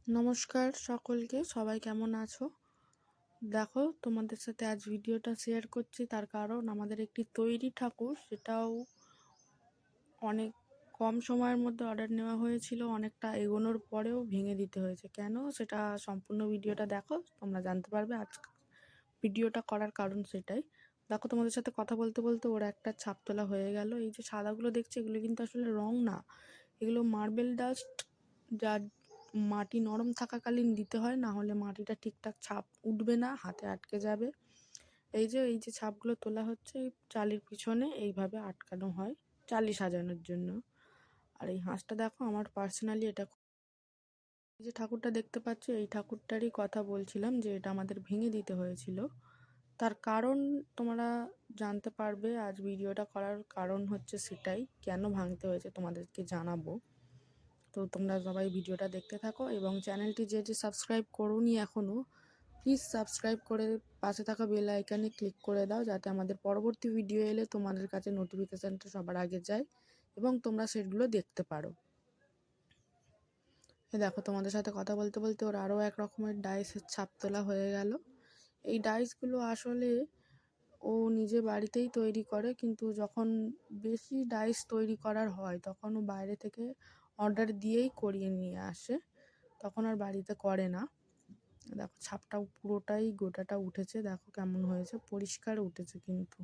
নমস্কার সকলকে, সবাই কেমন আছো? দেখো, তোমাদের সাথে আজ ভিডিওটা শেয়ার করছি, তার কারণ আমাদের একটি তৈরি ঠাকুর, সেটাও অনেক কম সময়ের মধ্যে অর্ডার নেওয়া হয়েছিল, অনেকটা এগোনোর পরেও ভেঙে দিতে হয়েছে। কেন, সেটা সম্পূর্ণ ভিডিওটা দেখো, তোমরা জানতে পারবে। আজ ভিডিওটা করার কারণ সেটাই। দেখো, তোমাদের সাথে কথা বলতে বলতে ওরা একটা ছাপ তোলা হয়ে গেল। এই যে সাদাগুলো দেখছি, এগুলো কিন্তু আসলে রং না, এগুলো মার্বেল ডাস্ট, যা মাটি নরম থাকাকালীন দিতে হয়, না হলে মাটিটা ঠিকঠাক ছাপ উঠবে না, হাতে আটকে যাবে। এই যে ছাপগুলো তোলা হচ্ছে, এই চালির পিছনে এইভাবে আটকানো হয় চালি সাজানোর জন্য। আর এই হাঁসটা দেখো, আমার পার্সোনালি এটা, এই যে ঠাকুরটা দেখতে পাচ্ছ, এই ঠাকুরটারই কথা বলছিলাম, যে এটা আমাদের ভেঙে দিতে হয়েছিল। তার কারণ তোমরা জানতে পারবে, আজ ভিডিওটা করার কারণ হচ্ছে সেটাই, কেন ভাঙতে হয়েছে তোমাদেরকে জানাবো। তো তোমরা সবাই ভিডিওটা দেখতে থাকো, এবং চ্যানেলটি যে সাবস্ক্রাইব করোনি এখনও, প্লিজ সাবস্ক্রাইব করে পাশে থাকা বেল আইকনে ক্লিক করে দাও, যাতে আমাদের পরবর্তী ভিডিও এলে তোমাদের কাছে নোটিফিকেশানটা সবার আগে যায় এবং তোমরা সেগুলো দেখতে পারো। দেখো, তোমাদের সাথে কথা বলতে বলতে ওর আরও এক রকমের ডাইসের ছাপ তোলা হয়ে গেল। এই ডাইসগুলো আসলে ও নিজে বাড়িতেই তৈরি করে, কিন্তু যখন বেশি ডাইস তৈরি করার হয় তখন ও বাইরে থেকে অর্ডার দিয়েই করিয়ে নিয়ে আসে, তখন আর বাড়িতে করে না। দেখো, ছাপটাও পুরোটাই গোটাটা উঠেছে, দেখো কেমন হয়েছে, পরিষ্কার উঠেছে। কিন্তু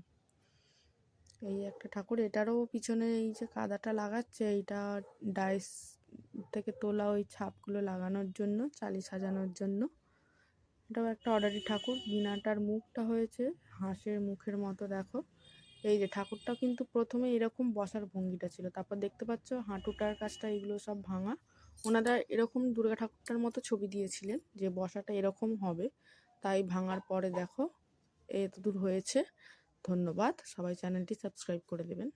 এই একটা ঠাকুর, এটারও পিছনে এই যে কাদাটা লাগাচ্ছে, এইটা ডাইস থেকে তোলা ওই ছাপগুলো লাগানোর জন্য, চালি সাজানোর জন্য। এটাও একটা অর্ডারি ঠাকুর। বিনাটার মুখটা হয়েছে হাঁসের মুখের মতো, দেখো। এই যে ঠাকুরটা কিন্তু প্রথমে এরকম বসার ভঙ্গিটা ছিল, তারপর দেখতে পাচ্ছ হাঁটুটার কাছটা এগুলো সব ভাঙা। ওনারা এরকম দুর্গা ঠাকুরটার মতো ছবি দিয়েছিলেন যে বসাটা এরকম হবে, তাই ভাঙার পরে দেখো এত দূর হয়েছে। ধন্যবাদ, সবাই চ্যানেলটি সাবস্ক্রাইব করে দেবেন।